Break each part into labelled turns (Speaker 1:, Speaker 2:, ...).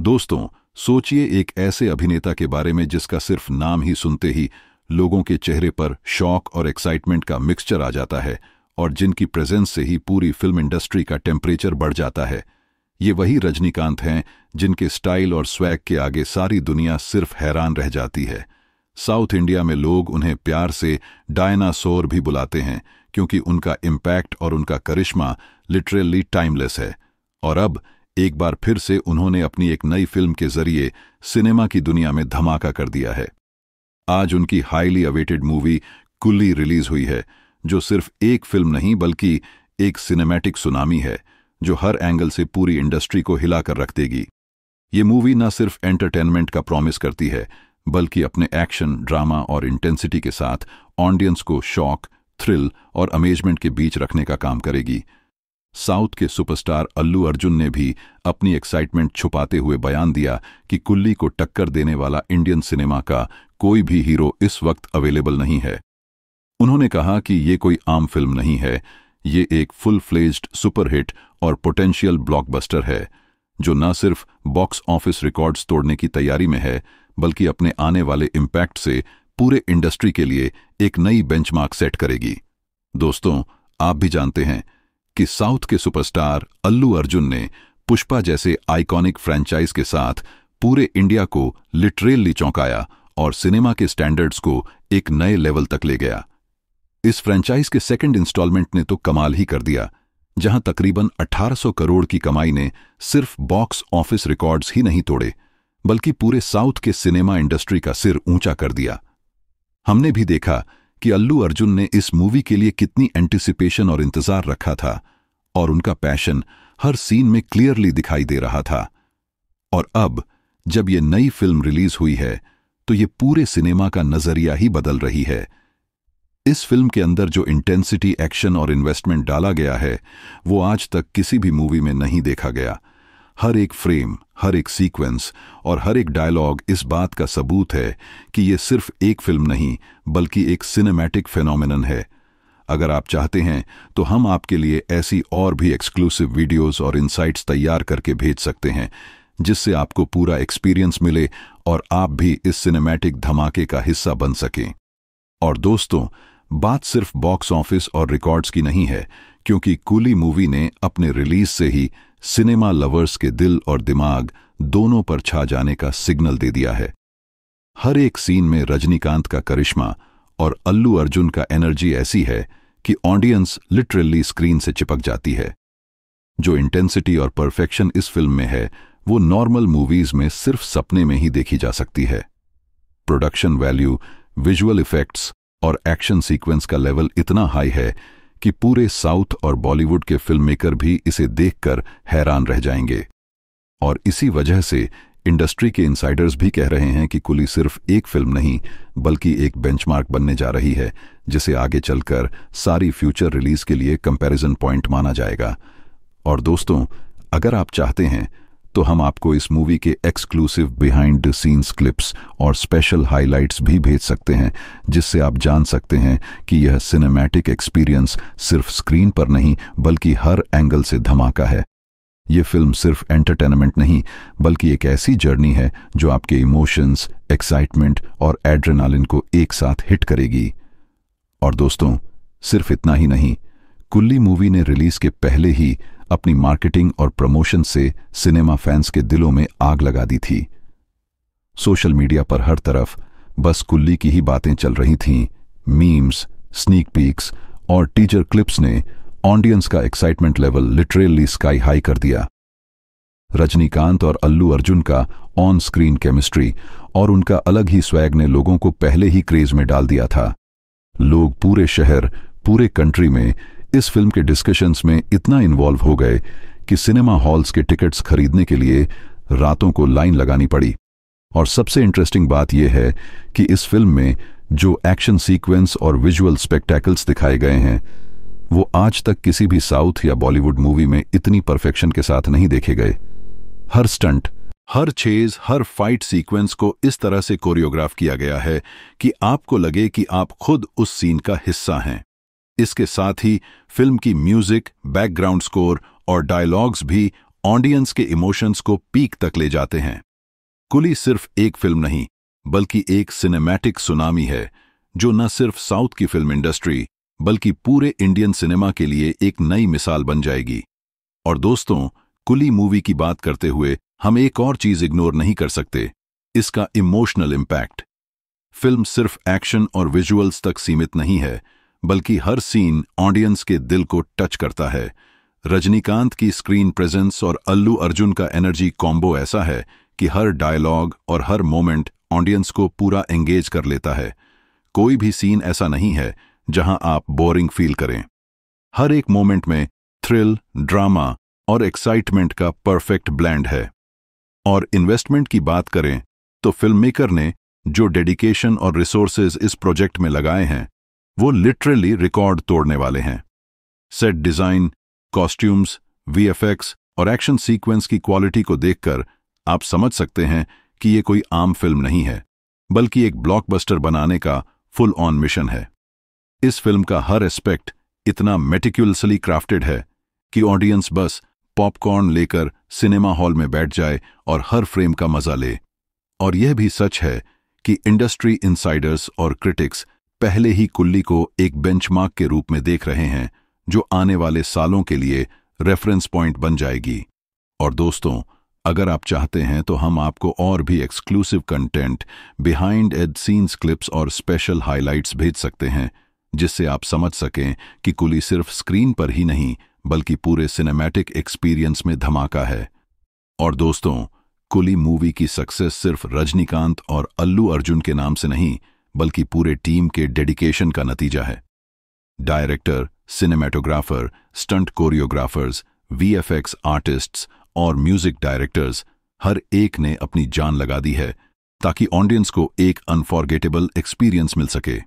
Speaker 1: दोस्तों, सोचिए एक ऐसे अभिनेता के बारे में जिसका सिर्फ नाम ही सुनते ही लोगों के चेहरे पर शॉक और एक्साइटमेंट का मिक्सचर आ जाता है और जिनकी प्रेजेंस से ही पूरी फिल्म इंडस्ट्री का टेम्परेचर बढ़ जाता है। ये वही रजनीकांत हैं जिनके स्टाइल और स्वैग के आगे सारी दुनिया सिर्फ हैरान रह जाती है। साउथ इंडिया में लोग उन्हें प्यार से डायनासोर भी बुलाते हैं क्योंकि उनका इम्पैक्ट और उनका करिश्मा लिटरली टाइमलेस है। और अब एक बार फिर से उन्होंने अपनी एक नई फिल्म के जरिए सिनेमा की दुनिया में धमाका कर दिया है। आज उनकी हाईली अवेटेड मूवी कुल्ली रिलीज हुई है, जो सिर्फ एक फिल्म नहीं बल्कि एक सिनेमैटिक सुनामी है जो हर एंगल से पूरी इंडस्ट्री को हिला कर रख देगी। ये मूवी न सिर्फ एंटरटेनमेंट का प्रॉमिस करती है बल्कि अपने एक्शन, ड्रामा और इंटेंसिटी के साथ ऑडियंस को शॉक, थ्रिल और अमेजमेंट के बीच रखने का काम करेगी। साउथ के सुपरस्टार अल्लू अर्जुन ने भी अपनी एक्साइटमेंट छुपाते हुए बयान दिया कि कुल्ली को टक्कर देने वाला इंडियन सिनेमा का कोई भी हीरो इस वक्त अवेलेबल नहीं है। उन्होंने कहा कि ये कोई आम फिल्म नहीं है, ये एक फुल फ्लेज्ड सुपरहिट और पोटेंशियल ब्लॉकबस्टर है जो न सिर्फ बॉक्स ऑफिस रिकॉर्ड्स तोड़ने की तैयारी में है बल्कि अपने आने वाले इम्पैक्ट से पूरे इंडस्ट्री के लिए एक नई बेंचमार्क सेट करेगी। दोस्तों, आप भी जानते हैं कि साउथ के सुपरस्टार अल्लू अर्जुन ने पुष्पा जैसे आइकॉनिक फ्रेंचाइज के साथ पूरे इंडिया को लिटरली चौंकाया और सिनेमा के स्टैंडर्ड्स को एक नए लेवल तक ले गया। इस फ्रेंचाइज के सेकंड इंस्टॉलमेंट ने तो कमाल ही कर दिया, जहां तकरीबन 1800 करोड़ की कमाई ने सिर्फ बॉक्स ऑफिस रिकॉर्ड्स ही नहीं तोड़े बल्कि पूरे साउथ के सिनेमा इंडस्ट्री का सिर ऊंचा कर दिया। हमने भी देखा कि अल्लू अर्जुन ने इस मूवी के लिए कितनी एंटिसिपेशन और इंतजार रखा था और उनका पैशन हर सीन में क्लियरली दिखाई दे रहा था। और अब जब ये नई फिल्म रिलीज हुई है तो ये पूरे सिनेमा का नजरिया ही बदल रही है। इस फिल्म के अंदर जो इंटेंसिटी, एक्शन और इन्वेस्टमेंट डाला गया है वो आज तक किसी भी मूवी में नहीं देखा गया। हर एक फ्रेम, हर एक सीक्वेंस और हर एक डायलॉग इस बात का सबूत है कि ये सिर्फ एक फिल्म नहीं बल्कि एक सिनेमैटिक फेनोमेनन है। अगर आप चाहते हैं तो हम आपके लिए ऐसी और भी एक्सक्लूसिव वीडियोस और इनसाइट्स तैयार करके भेज सकते हैं जिससे आपको पूरा एक्सपीरियंस मिले और आप भी इस सिनेमैटिक धमाके का हिस्सा बन सकें। और दोस्तों, बात सिर्फ बॉक्स ऑफिस और रिकॉर्ड्स की नहीं है, क्योंकि कुली मूवी ने अपने रिलीज से ही सिनेमा लवर्स के दिल और दिमाग दोनों पर छा जाने का सिग्नल दे दिया है। हर एक सीन में रजनीकांत का करिश्मा और अल्लू अर्जुन का एनर्जी ऐसी है कि ऑडियंस लिटरली स्क्रीन से चिपक जाती है। जो इंटेंसिटी और परफेक्शन इस फिल्म में है वो नॉर्मल मूवीज में सिर्फ सपने में ही देखी जा सकती है। प्रोडक्शन वैल्यू, विजुअल इफेक्ट्स और एक्शन सीक्वेंस का लेवल इतना हाई है कि पूरे साउथ और बॉलीवुड के फिल्म मेकर भी इसे देखकर हैरान रह जाएंगे। और इसी वजह से इंडस्ट्री के इनसाइडर्स भी कह रहे हैं कि कुली सिर्फ एक फिल्म नहीं बल्कि एक बेंचमार्क बनने जा रही है जिसे आगे चलकर सारी फ्यूचर रिलीज के लिए कंपैरिजन पॉइंट माना जाएगा। और दोस्तों, अगर आप चाहते हैं तो हम आपको इस मूवी के exclusive behind the scenes clips और स्पेशल हाइलाइट्स भी भेज सकते हैं जिससे आप जान सकते हैं कि यह सिनेमैटिक एक्सपीरियंस सिर्फ स्क्रीन पर नहीं बल्कि हर एंगल से धमाका है। यह फिल्म सिर्फ एंटरटेनमेंट नहीं बल्कि एक ऐसी जर्नी है जो आपके इमोशंस, एक्साइटमेंट और एड्रेनालिन को एक साथ हिट करेगी। और दोस्तों, सिर्फ इतना ही नहीं, कुल्ली मूवी ने रिलीज के पहले ही अपनी मार्केटिंग और प्रमोशन से सिनेमा फैंस के दिलों में आग लगा दी थी। सोशल मीडिया पर हर तरफ बस कुल्ली की ही बातें चल रही थीं। मीम्स, स्नीक पीक्स और टीजर क्लिप्स ने ऑडियंस का excitement level literally sky high कर दिया। रजनीकांत और अल्लू अर्जुन का ऑन स्क्रीन केमिस्ट्री और उनका अलग ही स्वैग ने लोगों को पहले ही क्रेज में डाल दिया था। लोग पूरे शहर, पूरे कंट्री में इस फिल्म के डिस्कशंस में इतना इन्वॉल्व हो गए कि सिनेमा हॉल्स के टिकट्स खरीदने के लिए रातों को लाइन लगानी पड़ी। और सबसे इंटरेस्टिंग बात यह है कि इस फिल्म में जो एक्शन सीक्वेंस और विजुअल स्पेक्टेकल्स दिखाए गए हैं वो आज तक किसी भी साउथ या बॉलीवुड मूवी में इतनी परफेक्शन के साथ नहीं देखे गए। हर स्टंट, हर चेज, हर फाइट सीक्वेंस को इस तरह से कोरियोग्राफ किया गया है कि आपको लगे कि आप खुद उस सीन का हिस्सा हैं। इसके साथ ही फिल्म की म्यूजिक, बैकग्राउंड स्कोर और डायलॉग्स भी ऑडियंस के इमोशंस को पीक तक ले जाते हैं। कुली सिर्फ एक फिल्म नहीं, बल्कि एक सिनेमैटिक सुनामी है जो न सिर्फ साउथ की फिल्म इंडस्ट्री बल्कि पूरे इंडियन सिनेमा के लिए एक नई मिसाल बन जाएगी। और दोस्तों, कुली मूवी की बात करते हुए हम एक और चीज इग्नोर नहीं कर सकते, इसका इमोशनल इम्पैक्ट। फिल्म सिर्फ एक्शन और विजुअल्स तक सीमित नहीं है, बल्कि हर सीन ऑडियंस के दिल को टच करता है। रजनीकांत की स्क्रीन प्रेजेंस और अल्लू अर्जुन का एनर्जी कॉम्बो ऐसा है कि हर डायलॉग और हर मोमेंट ऑडियंस को पूरा एंगेज कर लेता है। कोई भी सीन ऐसा नहीं है जहां आप बोरिंग फील करें। हर एक मोमेंट में थ्रिल, ड्रामा और एक्साइटमेंट का परफेक्ट ब्लेंड है। और इन्वेस्टमेंट की बात करें तो फिल्ममेकर ने जो डेडिकेशन और रिसोर्सेज इस प्रोजेक्ट में लगाए हैं वो लिटरली रिकॉर्ड तोड़ने वाले हैं। सेट डिजाइन, कॉस्ट्यूम्स, वीएफएक्स और एक्शन सीक्वेंस की क्वालिटी को देखकर आप समझ सकते हैं कि ये कोई आम फिल्म नहीं है, बल्कि एक ब्लॉकबस्टर बनाने का फुल ऑन मिशन है। इस फिल्म का हर एस्पेक्ट इतना मेटिक्युलसली क्राफ्टेड है कि ऑडियंस बस पॉपकॉर्न लेकर सिनेमा हॉल में बैठ जाए और हर फ्रेम का मजा ले। और यह भी सच है कि इंडस्ट्री इनसाइडर्स और क्रिटिक्स पहले ही कुल्ली को एक बेंचमार्क के रूप में देख रहे हैं जो आने वाले सालों के लिए रेफरेंस पॉइंट बन जाएगी। और दोस्तों, अगर आप चाहते हैं तो हम आपको और भी exclusive content, behind the scenes clips और स्पेशल हाइलाइट्स भेज सकते हैं, जिससे आप समझ सकें कि कुली सिर्फ स्क्रीन पर ही नहीं बल्कि पूरे सिनेमैटिक एक्सपीरियंस में धमाका है। और दोस्तों, कुली मूवी की सक्सेस सिर्फ रजनीकांत और अल्लू अर्जुन के नाम से नहीं बल्कि पूरे टीम के डेडिकेशन का नतीजा है। Director, cinematographer, stunt choreographers, VFX artists और म्यूजिक डायरेक्टर्स हर एक ने अपनी जान लगा दी है ताकि ऑडियंस को एक अनफॉरगेटेबल एक्सपीरियंस मिल सके।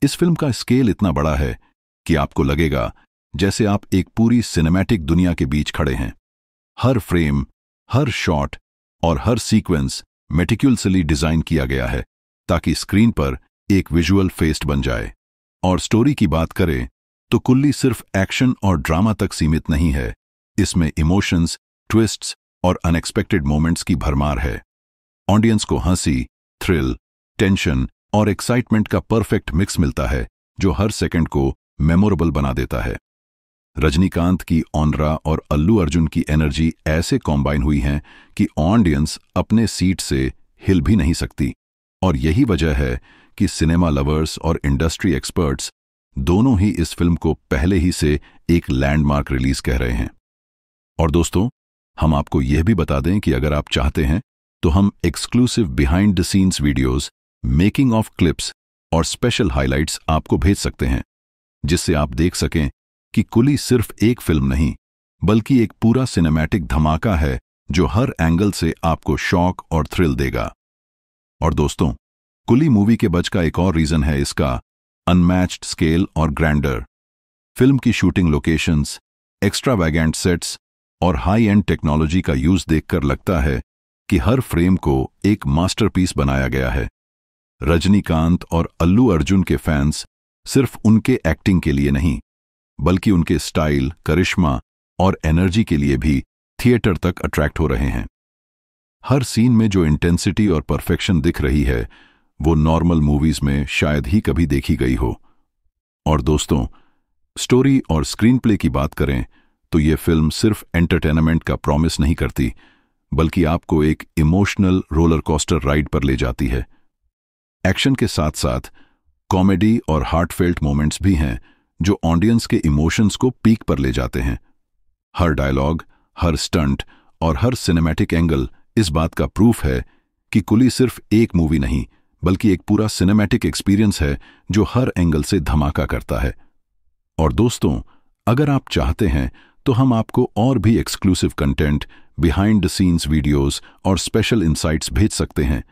Speaker 1: इस फिल्म का स्केल इतना बड़ा है कि आपको लगेगा जैसे आप एक पूरी सिनेमैटिक दुनिया के बीच खड़े हैं। हर फ्रेम, हर शॉट और हर सीक्वेंस मेटिक्युलसली डिजाइन किया गया है ताकि स्क्रीन पर एक विजुअल फेस्ट बन जाए। और स्टोरी की बात करें तो कुल्ली सिर्फ एक्शन और ड्रामा तक सीमित नहीं है, इसमें इमोशंस, ट्विस्ट्स और अनएक्सपेक्टेड मोमेंट्स की भरमार है। ऑडियंस को हंसी, थ्रिल, टेंशन और एक्साइटमेंट का परफेक्ट मिक्स मिलता है जो हर सेकंड को मेमोरेबल बना देता है। रजनीकांत की ऑनरा और अल्लू अर्जुन की एनर्जी ऐसे कॉम्बाइन हुई हैं कि ऑडियंस अपने सीट से हिल भी नहीं सकती। और यही वजह है कि सिनेमा लवर्स और इंडस्ट्री एक्सपर्ट्स दोनों ही इस फिल्म को पहले ही से एक लैंडमार्क रिलीज कह रहे हैं। और दोस्तों, हम आपको यह भी बता दें कि अगर आप चाहते हैं तो हम exclusive behind the scenes videos, making of clips और स्पेशल हाइलाइट्स आपको भेज सकते हैं, जिससे आप देख सकें कि कुली सिर्फ एक फिल्म नहीं बल्कि एक पूरा सिनेमैटिक धमाका है जो हर एंगल से आपको शॉक और थ्रिल देगा। और दोस्तों, कुली मूवी के बच का एक और रीजन है इसका अनमैच्ड स्केल और ग्रैंडर। फिल्म की शूटिंग लोकेशंस, एक्स्ट्रावैगेंट सेट्स और हाई एंड टेक्नोलॉजी का यूज देखकर लगता है कि हर फ्रेम को एक मास्टरपीस बनाया गया है। रजनीकांत और अल्लू अर्जुन के फैंस सिर्फ उनके एक्टिंग के लिए नहीं बल्कि उनके स्टाइल, करिश्मा और एनर्जी के लिए भी थिएटर तक अट्रैक्ट हो रहे हैं। हर सीन में जो इंटेंसिटी और परफेक्शन दिख रही है वो नॉर्मल मूवीज में शायद ही कभी देखी गई हो। और दोस्तों, स्टोरी और स्क्रीन प्ले की बात करें तो ये फिल्म सिर्फ एंटरटेनमेंट का प्रॉमिस नहीं करती बल्कि आपको एक इमोशनल रोलर कोस्टर राइड पर ले जाती है। एक्शन के साथ साथ कॉमेडी और हार्टफेल्ट मोमेंट्स भी हैं जो ऑडियंस के इमोशंस को पीक पर ले जाते हैं। हर डायलॉग, हर स्टंट और हर सिनेमैटिक एंगल इस बात का प्रूफ है कि कुली सिर्फ एक मूवी नहीं बल्कि एक पूरा सिनेमैटिक एक्सपीरियंस है जो हर एंगल से धमाका करता है। और दोस्तों, अगर आप चाहते हैं तो हम आपको और भी exclusive content, behind the scenes videos और स्पेशल इनसाइट्स भेज सकते हैं,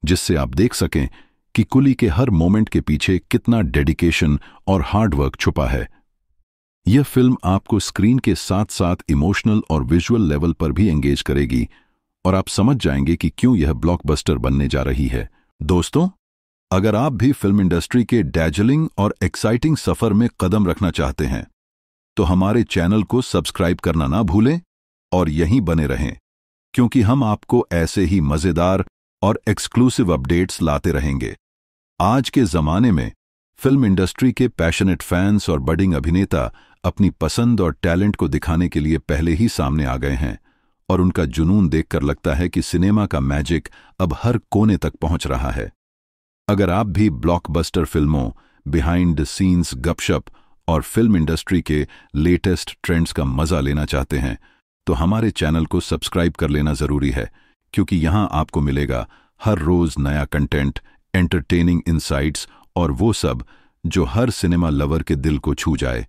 Speaker 1: जिससे आप देख सकें कि कुली के हर मोमेंट के पीछे कितना डेडिकेशन और हार्डवर्क छुपा है। यह फिल्म आपको स्क्रीन के साथ साथ इमोशनल और विजुअल लेवल पर भी एंगेज करेगी और आप समझ जाएंगे कि क्यों यह ब्लॉकबस्टर बनने जा रही है। दोस्तों, अगर आप भी फिल्म इंडस्ट्री के डैजलिंग और एक्साइटिंग सफर में कदम रखना चाहते हैं तो हमारे चैनल को सब्सक्राइब करना ना भूलें और यहीं बने रहें, क्योंकि हम आपको ऐसे ही मजेदार और एक्सक्लूसिव अपडेट्स लाते रहेंगे। आज के जमाने में फिल्म इंडस्ट्री के पैशनेट फैंस और बडिंग अभिनेता अपनी पसंद और टैलेंट को दिखाने के लिए पहले ही सामने आ गए हैं, और उनका जुनून देखकर लगता है कि सिनेमा का मैजिक अब हर कोने तक पहुंच रहा है। अगर आप भी ब्लॉकबस्टर फिल्मों, बिहाइंड द सीन्स गपशप और फिल्म इंडस्ट्री के लेटेस्ट ट्रेंड्स का मजा लेना चाहते हैं, तो हमारे चैनल को सब्सक्राइब कर लेना जरूरी है, क्योंकि यहां आपको मिलेगा हर रोज नया कंटेंट, एंटरटेनिंग इनसाइट्स और वो सब जो हर सिनेमा लवर के दिल को छू जाए।